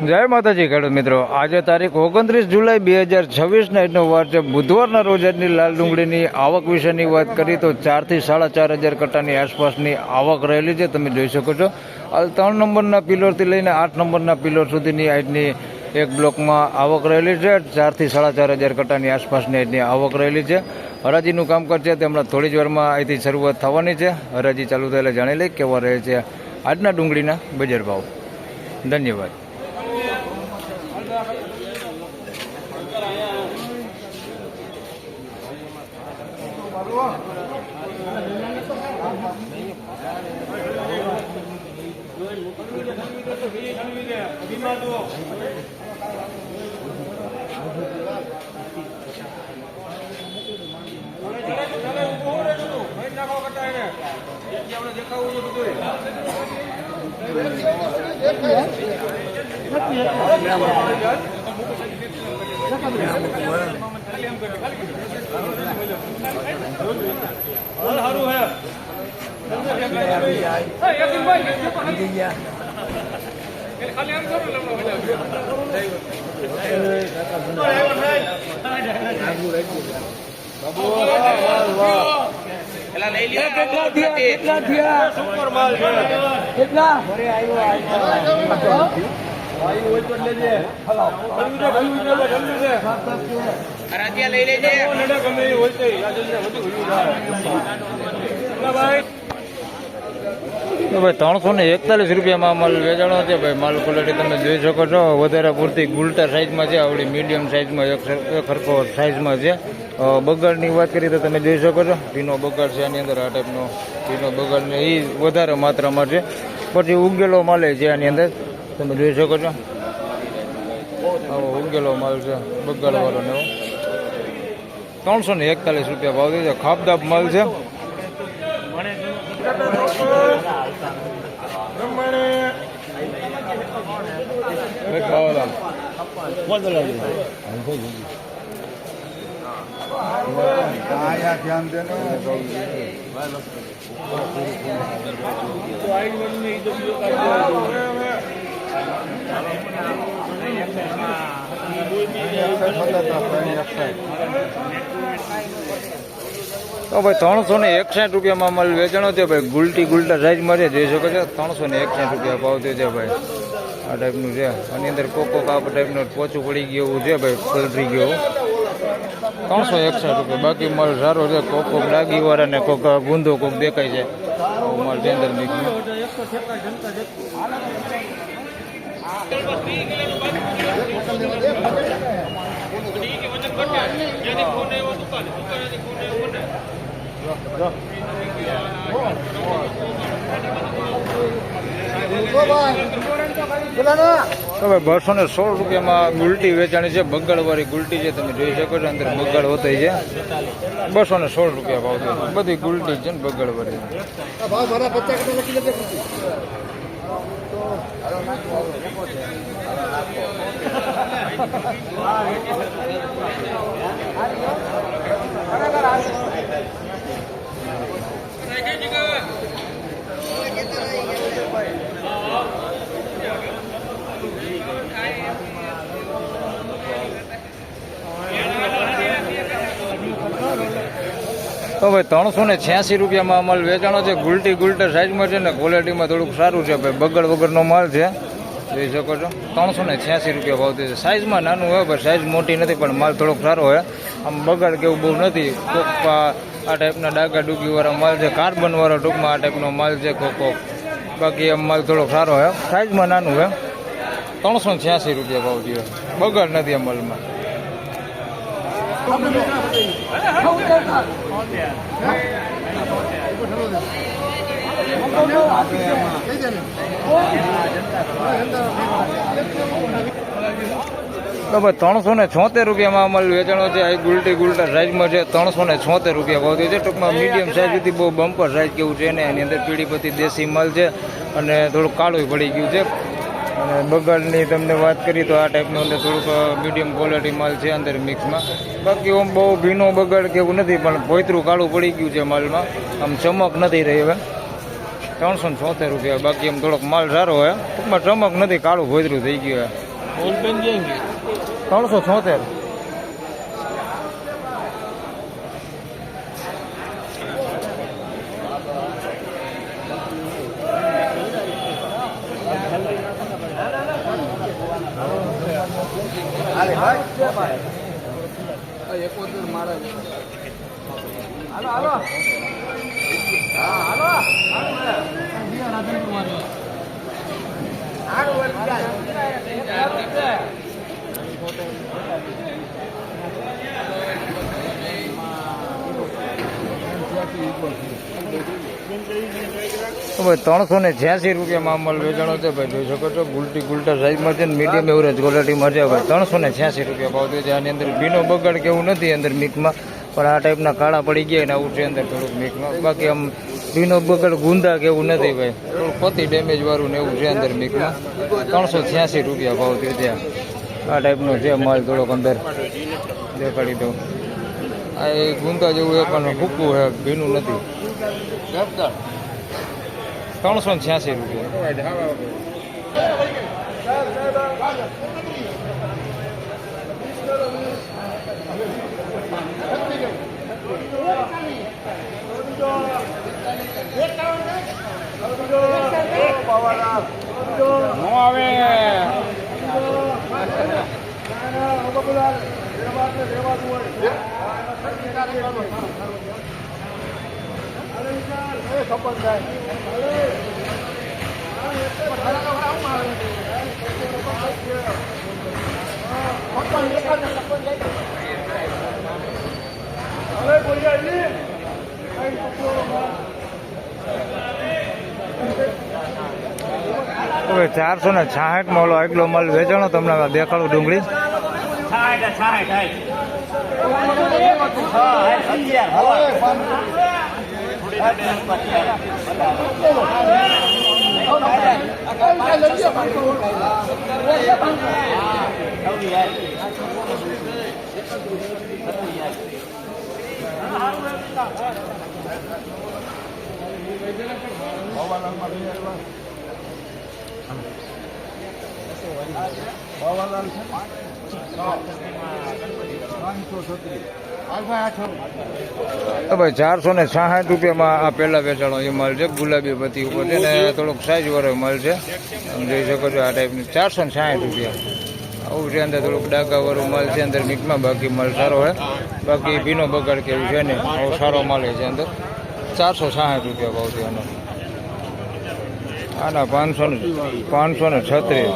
જય માતાજી ખેડૂત મિત્રો, આજે તારીખ 29 જુલાઈ 2026 આજનો વાર છે બુધવારના રોજ આજની લાલ ડુંગળીની આવક વિશેની વાત કરીએ તો 4 થી 4.5 કટ્ટાની આસપાસની આવક રહેલી છે. તમે જોઈ શકો છો હાલ 3 નંબરના પિલરથી લઈને 8 નંબરના પિલર સુધીની આજની એક બ્લોકમાં આવક રહેલી છે. 4 થી 4.5 કટ્ટાની આસપાસની આજની આવક રહેલી છે. હરાજીનું કામકાજ છે તે હમણાં થોડી જ વારમાં અહીંથી શરૂઆત થવાની છે. હરાજી ચાલુ થયેલા જાણી લઈ કેવા રહે છે આજના ડુંગળીના બજાર ભાવ. ધન્યવાદ. તો ભાઈ 341 રૂપિયામાં માલ વેચાણો છે. ભાઈ માલ ક્વોલિટી તમે જોઈ શકો છો. વધારે પૂરતી ગુલટા સાઇઝમાં છે, આવડી મીડિયમ સાઇઝમાં એક સરખો સાઇઝમાં છે. બગાડની વાત કરીએ તો તમે જોઈ શકો છો ભીનો બગાડ છે આની અંદર. આ ટાઈપનો ભીનો બગાડ ને એ વધારે માત્રામાં છે. પછી ઉગેલો માલ છે આની અંદર તમે જોઈ શકો છો. આવો ઉગેલો માલ છે બગાડવાળો ને 341 રૂપિયા ભાવ છે. ખાપદાપ માલ છે. ધ્યાન દે તો ભાઈ 361 રૂપિયામાં માલ વેચાણો છે. ભાઈ ગુલટા સાઈઝમાં છે, જોઈ શકો છો. 361 રૂપિયા ભાવ છે ભાઈ. આ ટાઈપનું છે. આની અંદર કોકો કાપ ટાઈપનું પોચું પડી ગયું એવું છે ભાઈ, પલરી ગયું. 361 રૂપિયા. બાકી માલ સારો છે. કોક ડાગીવાળા ને કોક ગુંદો કોક દેખાય છે માલ છે અંદર મિક્સમાં. તો ભાઈ 216 રૂપિયામાં ગુલટી વેચાણી છે. બગાડવાળી ગુલટી છે, તમે જોઈ શકો છો. અંદર બગાડ હોતી છે. 216 રૂપિયા ભાવ છે. બધી ગુલટી છે ને બગાડવાળી. તો ભાઈ 386 રૂપિયામાં માલ વેચાણો છે. ગુલટા સાઈઝમાં છે ને ક્વોલિટીમાં થોડુંક સારું છે ભાઈ. બગડ વગરનો માલ છે, જોઈ શકો છો. 386 રૂપિયા ભાવ છે. સાઈઝમાં નાનું હોય ભાઈ, સાઈઝ મોટી નથી પણ માલ થોડોક સારો હોય. આમ બગાડ કેવું બહુ નથી. કોક આ ટાઈપના ડાગા ડૂગીવાળા માલ છે, કાર્બનવાળો ટૂંકમાં આ ટાઈપનો માલ છે કોકો. બાકી આમ માલ થોડોક સારો હોય, સાઈઝમાં નાનું હોય. 386 રૂપિયા ભાવ છે. બગાડ નથી આ માલમાં. તો ભાઈ 376 રૂપિયામાં માલ વેચાણો છે. આ ગુલટા સાઈઝમાં છે. 376 રૂપિયા ભાવ છે. ટૂંકમાં મીડિયમ સાઈઝ હતી, બહુ બમ્પર સાઈઝ કેવું છે ને. એની અંદર પીળીપતિ દેશી માલ છે અને થોડુંક કાળું પડી ગયું છે. અને બગાડની તમને વાત કરી તો આ ટાઈપનું અંદર થોડુંક મીડિયમ ક્વોલિટી માલ છે અંદર મિક્સમાં. બાકી આમ બહુ ભીનો બગાડ કે એવું નથી, પણ ભોયતરું કાળું પડી ગયું છે માલમાં. આમ ચમક નથી રહી હવે. 376 રૂપિયા. બાકી એમ થોડોક માલ સારો હોય, ટૂંકમાં ચમક નથી, કાળું ભોયરું થઈ ગયું હોય. 376. તો ભાઈ 386 રૂપિયામાં માલ વેચાણો છે ભાઈ, જોઈ શકો છો. ગુલટા સાઈઝમાં છે ને મીડિયમ એવરેજ ક્વોલિટીમાં છે ભાઈ. 386 રૂપિયા ભાવ થયો છે. આની અંદર ભીનો બગાડ કેવું નથી અંદર મિક્સમાં, પણ આ ટાઈપના કાળા પડી ગયા ને આવું છે અંદર થોડુંક મિક્સમાં. બાકી આમ ભીનો બગાડ ગુંદા કેવું નથી ભાઈ, થોડુંક પતિ ડેમેજ વાળું ને એવું છે અંદર મિક્સમાં. 386 રૂપિયા ભાવ થયો છે. આ ટાઈપનો છે માલ, થોડોક અંદર દેખાડી દઉં. આ એ ગુંદા જેવું એક ફૂકવું છે, ભીનું નથી. 386 રૂપિયા. હવે 466 માં ઓલો આગલો માલ વેચાણો તમને દેખાડું. ડુંગળી 466 રૂપિયામાં આ પહેલા વેચાણો એ માલ છે. ગુલાબી પત્તી ઉપર છે ને થોડોક સાઈઝ વાળો માલ છે, જોઈ શકો છો. આ ટાઈપની 460 રૂપિયા આવું છે. અંદર થોડુંક ડાઘા વાળો માલ છે અંદર મિક્સમાં. બાકી માલ સારો હોય, બાકી ભીનો બગાડ કેવું છે ને આવો સારો માલ છે અંદર. 460 રૂપિયા ભાવ છે આનો. આના 536.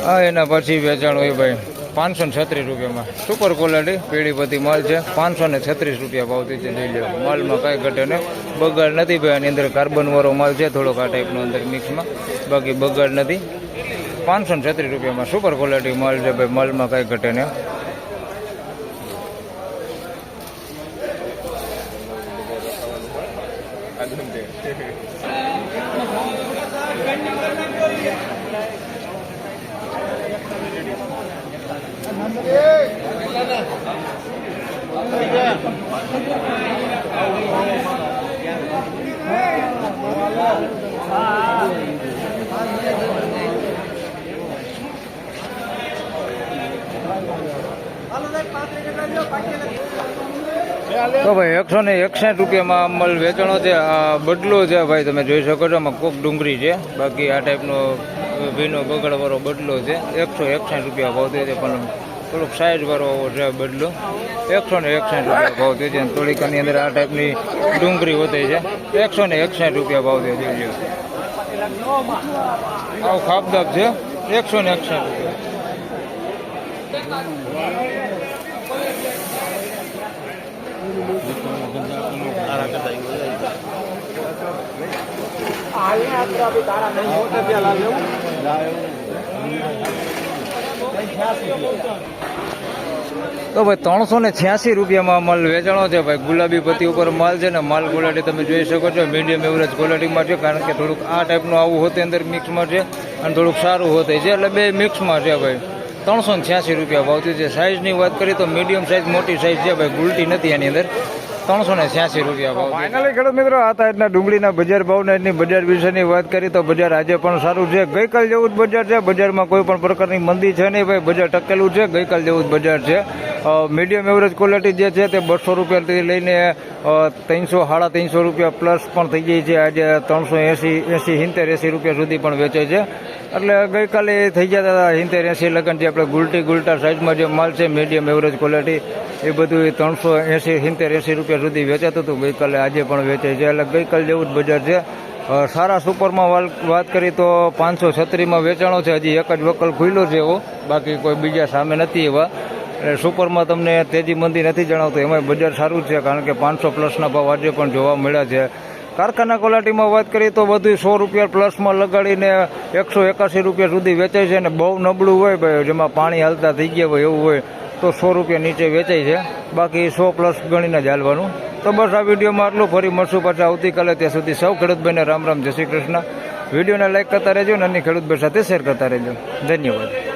હા, એના પછી વેચાણ હોય ભાઈ 536 રૂપિયામાં. સુપર ક્વોલિટી પેઢીપતિ માલ છે. 536 રૂપિયા ભાવથી છે. લઈ લો, માલમાં કાંઈ ઘટે ને બગાડ નથી ભાઈ. આની અંદર કાર્બન વાળો માલ છે થોડોક આ ટાઈપનો અંદર મિક્સમાં, બાકી બગાડ નથી. 536 રૂપિયામાં સુપર ક્વોલિટી માલ છે ભાઈ, માલમાં કાંઈ ઘટે ને. તો ભાઈ 161 રૂપિયામાં મલ વેચાણો છે. આ બદલો છે ભાઈ, તમે જોઈ શકો છો. આમાં કોક ડુંગળી છે, બાકી આ ટાઈપનો ભીનો બગડવાળો બદલો છે. 161 રૂપિયા ભાવ થયો છે, પણ થોડુંક સાઈઝ વાળો છે બદલો. 161 રૂપિયા ભાવ થયો છે. થોડીકની અંદર આ ટાઈપની ડુંગળી હોતી છે. 161 રૂપિયા ભાવ થયો છે. આવું ખાપદાપ છે. 161 રૂપિયા. તો ભાઈ 386 રૂપિયામાં માલ વેચાણો છે ભાઈ. ગુલાબી પત્તી ઉપર માલ છે ને માલ ક્વોલિટી તમે જોઈ શકો છો. મીડિયમ એવરેજ ક્વોલિટીમાં છે, કારણ કે થોડુંક આ ટાઈપનું આવું હોતે અંદર મિક્સમાં છે અને થોડુંક સારું હોતે છે, એટલે બે મિક્સમાં છે ભાઈ. 386 રૂપિયા ભાવ થયું છે. સાઇઝની વાત કરીએ તો મીડિયમ સાઇઝ, મોટી સાઇઝ છે ભાઈ, ગુલટી નથી આની અંદર. 386 રૂપિયા ભાવ. ફાઇનલી ખેડૂત મિત્રો આ ટાઈપના ડુંગળીના બજાર ભાવના એની બજાર વિશેની વાત કરી તો બજાર આજે પણ સારું છે. ગઈકાલ જેવું જ બજાર છે. બજારમાં કોઈ પણ પ્રકારની મંદી છે નહીં ભાઈ, બજાર ટકેલું છે. ગઈકાલ જેવું જ બજાર છે. મીડિયમ એવરેજ ક્વોલિટી જે છે તે 200 રૂપિયાથી લઈને 300, 350 રૂપિયા પ્લસ પણ થઈ ગઈ છે. આજે 380, 80 રૂપિયા સુધી પણ વેચે છે. એટલે ગઈકાલે થઈ ગયા હતા 70, 80 લગન જે આપણે ગુલટા સાઇઝમાં જે માલ છે મીડિયમ એવરેજ ક્વોલિટી એ બધું 380, 70, 80 રૂપિયા સુધી વેચાતું હતું ગઈકાલે. આજે પણ વેચે છે. એટલે ગઈકાલ જેવું જ બજાર છે. સારા સુપરમાં વાત કરી તો 536માં વેચાણો છે. હજી એક જ વકલ ખુલ્લો છે એવો, બાકી કોઈ બીજા સામે નથી એવા. એટલે સુપરમાં તમને તેજી મંદી નથી જણાવતું. એમાં બજાર સારું છે કારણ કે 500 પ્લસના ભાવ આજે પણ જોવા મળ્યા છે. કારખાના ક્વોલિટીમાં વાત કરીએ તો બધું 100 રૂપિયા પ્લસમાં લગાડીને 181 રૂપિયા સુધી વેચાય છે. અને બહુ નબળું હોય ભાઈ, જેમાં પાણી હાલતા થઈ ગયા હોય એવું હોય તો 100 રૂપિયા નીચે વેચાય છે. બાકી 100 પ્લસ ગણીને જ હાલવાનું. તો બસ આ વિડીયોમાં આટલું. ફરી મળશું પાછા આવતીકાલે. ત્યાં સુધી સૌ ખેડૂતભાઈને રામ રામ, જય શ્રી કૃષ્ણ. વિડીયોને લાઈક કરતા રહેજો અને અન્ય ખેડૂતભાઈ સાથે શેર કરતા રહેજો. ધન્યવાદ.